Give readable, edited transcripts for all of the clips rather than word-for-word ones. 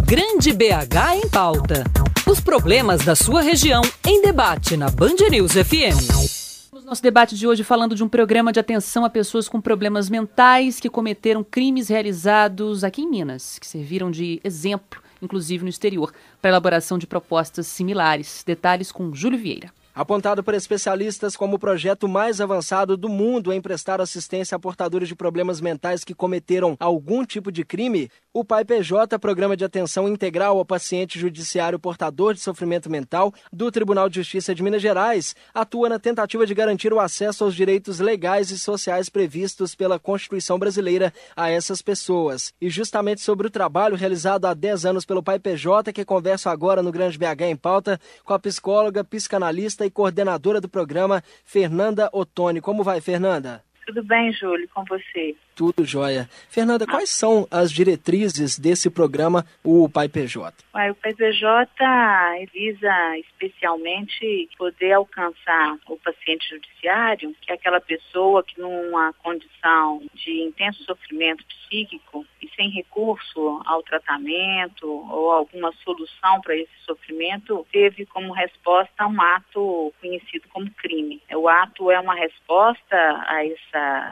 Grande BH em Pauta. Os problemas da sua região em debate na Band News FM. Nosso debate de hoje falando de um programa de atenção a pessoas com problemas mentais que cometeram crimes realizados aqui em Minas, que serviram de exemplo, inclusive no exterior, para a elaboração de propostas similares. Detalhes com Júlio Vieira. Apontado por especialistas como o projeto mais avançado do mundo em prestar assistência a portadores de problemas mentais que cometeram algum tipo de crime, o PAI-PJ, Programa de Atenção Integral ao Paciente Judiciário Portador de Sofrimento Mental do Tribunal de Justiça de Minas Gerais, atua na tentativa de garantir o acesso aos direitos legais e sociais previstos pela Constituição brasileira a essas pessoas. E justamente sobre o trabalho realizado há 10 anos pelo PAI-PJ, que converso agora no Grande BH em Pauta com a psicóloga, psicanalista e coordenadora do programa, Fernanda Ottoni. Como vai, Fernanda? Tudo bem, Júlio, com você? Tudo jóia. Fernanda, quais são as diretrizes desse programa, o PAI-PJ? O PAI-PJ visa especialmente poder alcançar o paciente judiciário, que é aquela pessoa que numa condição de intenso sofrimento psíquico e sem recurso ao tratamento ou alguma solução para esse sofrimento, teve como resposta um ato conhecido como crime. O ato é uma resposta a esse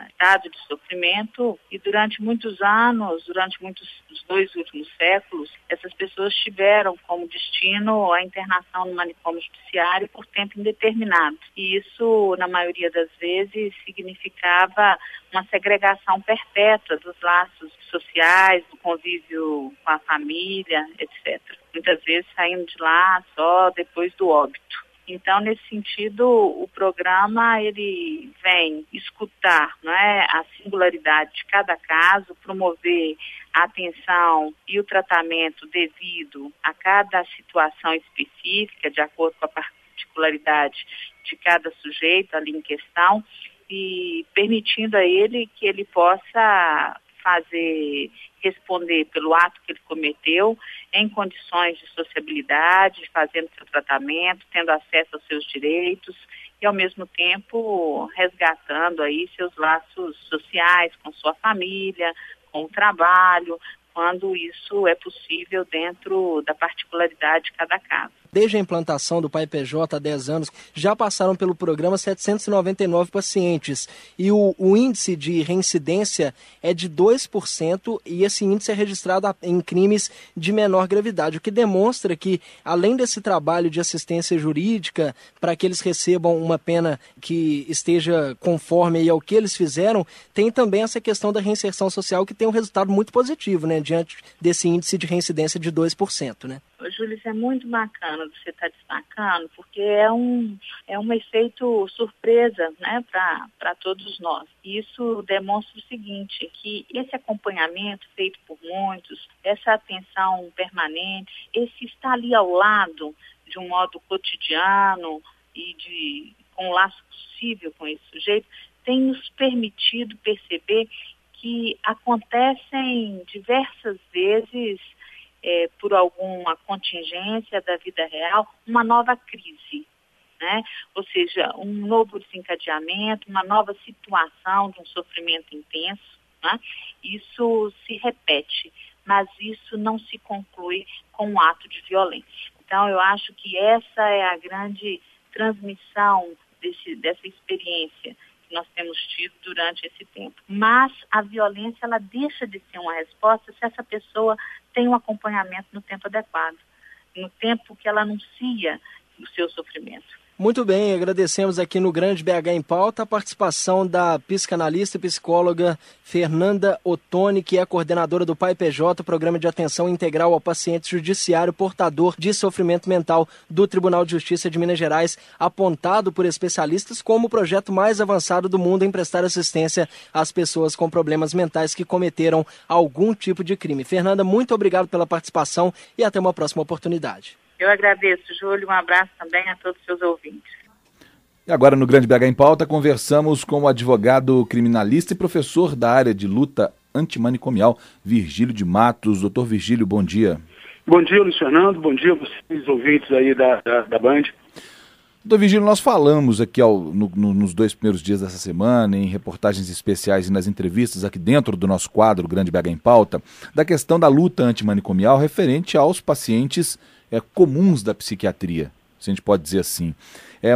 estado de sofrimento e durante muitos anos, os 2 últimos séculos, essas pessoas tiveram como destino a internação no manicômio judiciário por tempo indeterminado. E isso, na maioria das vezes, significava uma segregação perpétua dos laços sociais, do convívio com a família, etc. Muitas vezes saindo de lá só depois do óbito. Então, nesse sentido, o programa ele vem escutar, a singularidade de cada caso, promover a atenção e o tratamento devido a cada situação específica, de acordo com a particularidade de cada sujeito ali em questão, e permitindo a ele que ele possa responder pelo ato que ele cometeu em condições de sociabilidade, fazendo seu tratamento, tendo acesso aos seus direitos e, ao mesmo tempo, resgatando aí seus laços sociais com sua família, com o trabalho, quando isso é possível dentro da particularidade de cada caso. Desde a implantação do PAI-PJ há 10 anos, já passaram pelo programa 799 pacientes e o índice de reincidência é de 2% e esse índice é registrado em crimes de menor gravidade, o que demonstra que, além desse trabalho de assistência jurídica para que eles recebam uma pena que esteja conforme ao que eles fizeram, tem também essa questão da reinserção social que tem um resultado muito positivo, diante desse índice de reincidência de 2%, Júlio, isso é muito bacana você estar destacando, porque é um efeito surpresa, para todos nós. E isso demonstra o seguinte, que esse acompanhamento feito por muitos, essa atenção permanente, esse estar ali ao lado de um modo cotidiano e com um laço possível com esse sujeito, tem nos permitido perceber que acontecem diversas vezes, por alguma contingência da vida real, uma nova crise, Ou seja, um novo desencadeamento, uma nova situação de um sofrimento intenso, Isso se repete, mas isso não se conclui com um ato de violência. Então, eu acho que essa é a grande transmissão dessa experiência que nós temos tido durante esse tempo. Mas a violência, ela deixa de ser uma resposta se essa pessoa tem um acompanhamento no tempo adequado, no tempo que ela anuncia o seu sofrimento. Muito bem, agradecemos aqui no Grande BH em Pauta a participação da psicanalista e psicóloga Fernanda Ottoni, que é coordenadora do PAI-PJ, Programa de Atenção Integral ao Paciente Judiciário Portador de Sofrimento Mental do Tribunal de Justiça de Minas Gerais, apontado por especialistas como o projeto mais avançado do mundo em prestar assistência às pessoas com problemas mentais que cometeram algum tipo de crime. Fernanda, muito obrigado pela participação e até uma próxima oportunidade. Eu agradeço, Júlio. Um abraço também a todos os seus ouvintes. E agora, no Grande BH em Pauta, conversamos com o advogado criminalista e professor da área de luta antimanicomial, Virgílio de Matos. Doutor Virgílio, bom dia. Bom dia, Luiz Fernando. Bom dia a vocês, ouvintes aí da Band. Doutor Virgílio, nós falamos aqui nos 2 primeiros dias dessa semana, em reportagens especiais e nas entrevistas aqui dentro do nosso quadro Grande BH em Pauta, da questão da luta antimanicomial referente aos pacientes comuns da psiquiatria, se a gente pode dizer assim.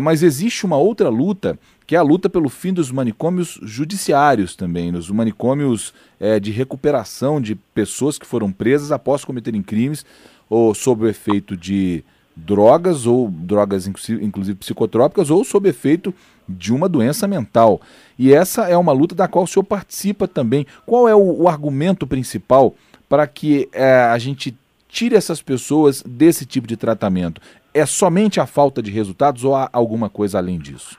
Mas existe uma outra luta, que é a luta pelo fim dos manicômios judiciários também, nos manicômios de recuperação de pessoas que foram presas após cometerem crimes ou sob o efeito de drogas, ou drogas inclusive psicotrópicas, ou sob efeito de uma doença mental. E essa é uma luta da qual o senhor participa também. Qual é o argumento principal para que a gente tire essas pessoas desse tipo de tratamento? É somente a falta de resultados ou há alguma coisa além disso?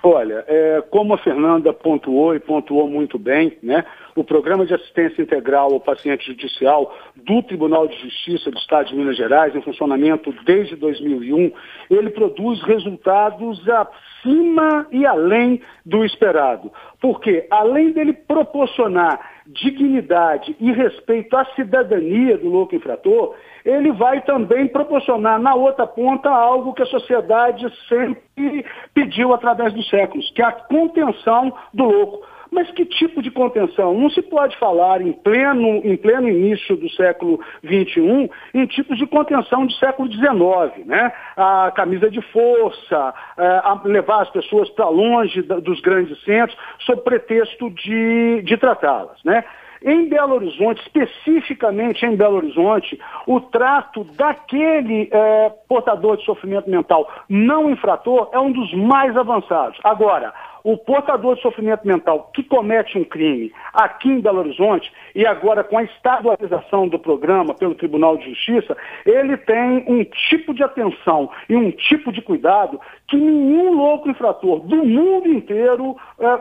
Olha, como a Fernanda pontuou e pontuou muito bem, né, o Programa de Assistência Integral ao Paciente Judicial do Tribunal de Justiça do Estado de Minas Gerais, em funcionamento desde 2001, ele produz resultados acima e além do esperado. Porque, além dele proporcionar dignidade e respeito à cidadania do louco infrator, ele vai também proporcionar na outra ponta algo que a sociedade sempre pediu através dos séculos, que é a contenção do louco. Mas que tipo de contenção? Não se pode falar em pleno início do século XXI em tipos de contenção do século XIX, né? A camisa de força, a levar as pessoas para longe dos grandes centros, sob pretexto de tratá-las, né? Em Belo Horizonte, especificamente em Belo Horizonte, o trato daquele portador de sofrimento mental não infrator é um dos mais avançados. Agora, o portador de sofrimento mental que comete um crime aqui em Belo Horizonte, e agora com a estadualização do programa pelo Tribunal de Justiça, ele tem um tipo de atenção e um tipo de cuidado que nenhum louco infrator do mundo inteiro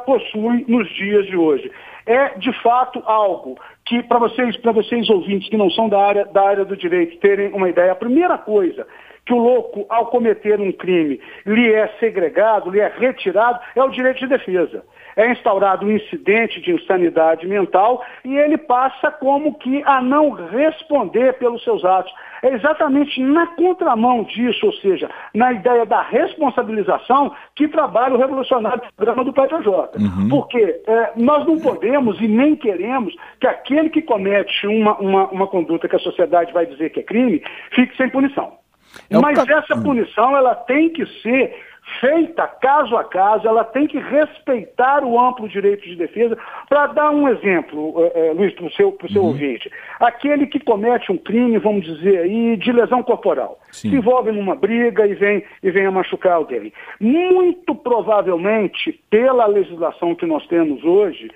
possui nos dias de hoje. É, de fato, algo que, para vocês ouvintes que não são da área do direito terem uma ideia, a primeira coisa que o louco, ao cometer um crime, lhe é segregado, lhe é retirado, é o direito de defesa. É instaurado um incidente de insanidade mental e ele passa como que a não responder pelos seus atos. É exatamente na contramão disso, ou seja, na ideia da responsabilização, que trabalha o revolucionário programa do PJ. Porque nós não podemos e nem queremos que aquele que comete uma conduta que a sociedade vai dizer que é crime, fique sem punição. Mas essa punição ela tem que ser feita caso a caso, ela tem que respeitar o amplo direito de defesa. Para dar um exemplo, Luiz, para o seu ouvinte, aquele que comete um crime, vamos dizer aí, de lesão corporal, se envolve numa briga e vem a machucar alguém. Muito provavelmente, pela legislação que nós temos hoje,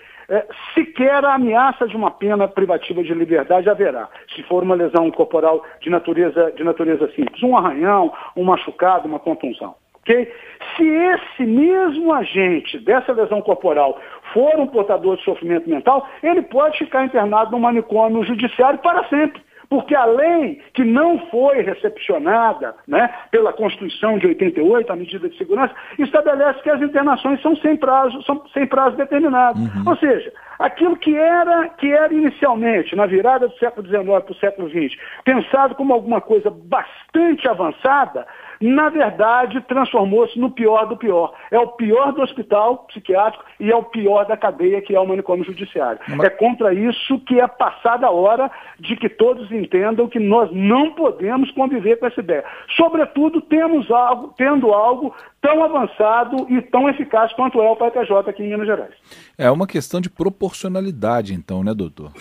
sequer a ameaça de uma pena privativa de liberdade haverá, se for uma lesão corporal de natureza simples, um arranhão, um machucado, uma contusão. Okay? Se esse mesmo agente dessa lesão corporal for um portador de sofrimento mental, ele pode ficar internado no manicômio judiciário para sempre. Porque a lei que não foi recepcionada, né, pela Constituição de 88, a medida de segurança, estabelece que as internações são sem prazo determinado. Ou seja, aquilo que era inicialmente, na virada do século XIX para o século XX, pensado como alguma coisa bastante avançada, na verdade, transformou-se no pior do pior. É o pior do hospital psiquiátrico e é o pior da cadeia, que é o manicômio judiciário. É contra isso que é passada a hora de que todos entendam que nós não podemos conviver com essa ideia. Sobretudo, tendo algo tão avançado e tão eficaz quanto é o PJ aqui em Minas Gerais. É uma questão de proporcionalidade, então, né, doutor?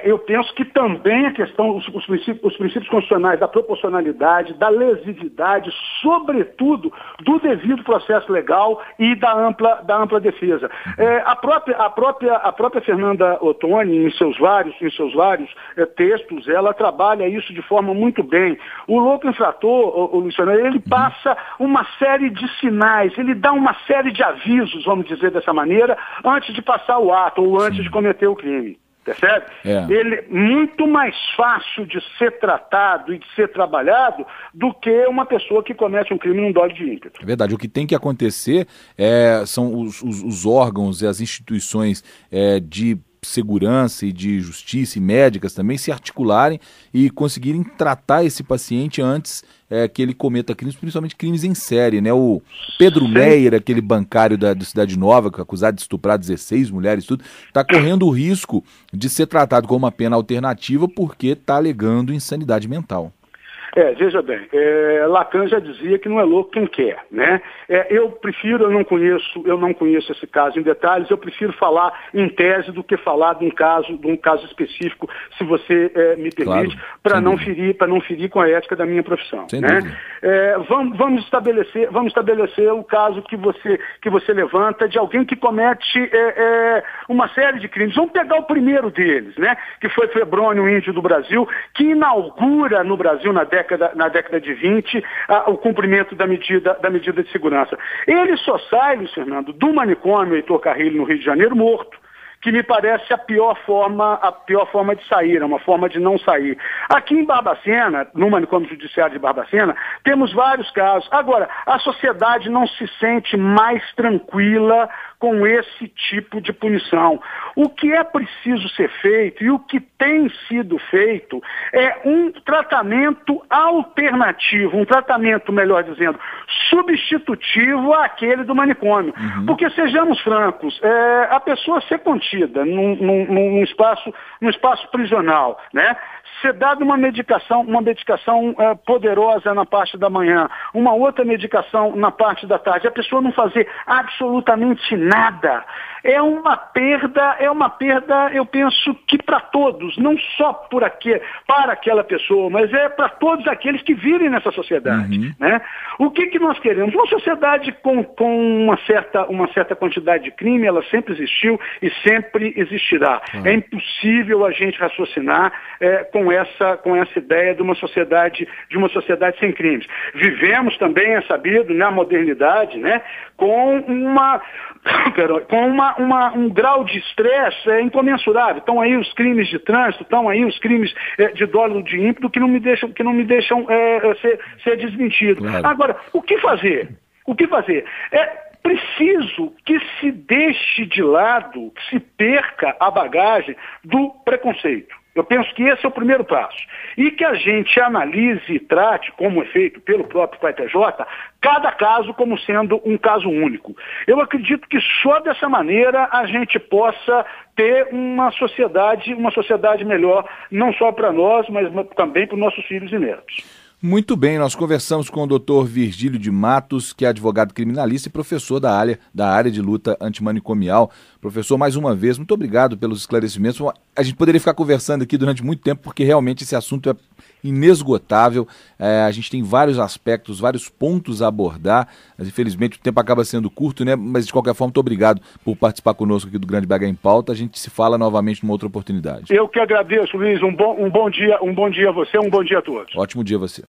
Eu penso que também a questão, os princípios constitucionais da proporcionalidade, da lesividade, sobretudo do devido processo legal e da ampla defesa. A própria Fernanda Ottoni, em seus vários textos, ela trabalha isso de forma muito bem. O louco infrator, Luciano, ele passa uma série de sinais, ele dá uma série de avisos, vamos dizer dessa maneira, antes de passar o ato ou antes de cometer o crime. Percebe? Ele é muito mais fácil de ser tratado e de ser trabalhado do que uma pessoa que comete um crime num dolo de ímpeto. É verdade. O que tem que acontecer são os órgãos e as instituições de segurança e de justiça e médicas também se articularem e conseguirem tratar esse paciente antes que ele cometa crimes, principalmente crimes em série, né? O Pedro Meyer, aquele bancário da Cidade Nova, acusado de estuprar 16 mulheres, tudo, está correndo o risco de ser tratado com uma pena alternativa porque está alegando insanidade mental. Veja bem, Lacan já dizia que não é louco quem quer, né? Eu não conheço esse caso em detalhes, eu prefiro falar em tese do que falar de um caso específico, se você me permite, claro, para não ferir com a ética da minha profissão, né? Vamos estabelecer o caso que você levanta de alguém que comete uma série de crimes. Vamos pegar o primeiro deles, né? Que foi Febrônio, índio do Brasil, que inaugura no Brasil na década de 20, o cumprimento da medida de segurança. Ele só sai, Luiz Fernando, do manicômio Heitor Carrilho, no Rio de Janeiro, morto, que me parece a pior forma de sair, uma forma de não sair. Aqui em Barbacena, no manicômio judiciário de Barbacena, temos vários casos. Agora, a sociedade não se sente mais tranquila com esse tipo de punição. O que é preciso ser feito e o que tem sido feito é um tratamento alternativo, um tratamento, melhor dizendo, substitutivo àquele do manicômio. Porque, sejamos francos, a pessoa ser contida num espaço prisional, né? Ser dada uma medicação poderosa na parte da manhã, uma outra medicação na parte da tarde, a pessoa não fazer absolutamente nada, é uma perda, eu penso que para todos, não só para aquela pessoa, mas para todos aqueles que vivem nessa sociedade, né? O que nós queremos? Uma sociedade com uma certa quantidade de crime, ela sempre existiu e sempre existirá. É impossível a gente raciocinar com essa ideia de uma sociedade sem crimes. Vivemos também, é sabido, na modernidade, né, com um grau de estresse incomensurável. Estão aí os crimes de trânsito, estão aí os crimes de dolo de ímpeto que não me deixam ser desmentidos. Claro. Agora, o que fazer? É preciso que se deixe de lado, que se perca a bagagem do preconceito. Eu penso que esse é o primeiro passo. E que a gente analise e trate, como é feito pelo próprio PJ, cada caso como sendo um caso único. Eu acredito que só dessa maneira a gente possa ter uma sociedade melhor, não só para nós, mas também para os nossos filhos e netos. Muito bem, nós conversamos com o Dr. Virgílio de Matos, que é advogado criminalista e professor da área de luta antimanicomial. Professor, mais uma vez, muito obrigado pelos esclarecimentos. A gente poderia ficar conversando aqui durante muito tempo, porque realmente esse assunto é inesgotável. A gente tem vários aspectos, vários pontos a abordar, mas infelizmente o tempo acaba sendo curto, né? Mas de qualquer forma, muito obrigado por participar conosco aqui do Grande BH em Pauta. A gente se fala novamente numa outra oportunidade. Eu que agradeço, Luiz. Um bom dia a você, um bom dia a todos. Ótimo dia a você.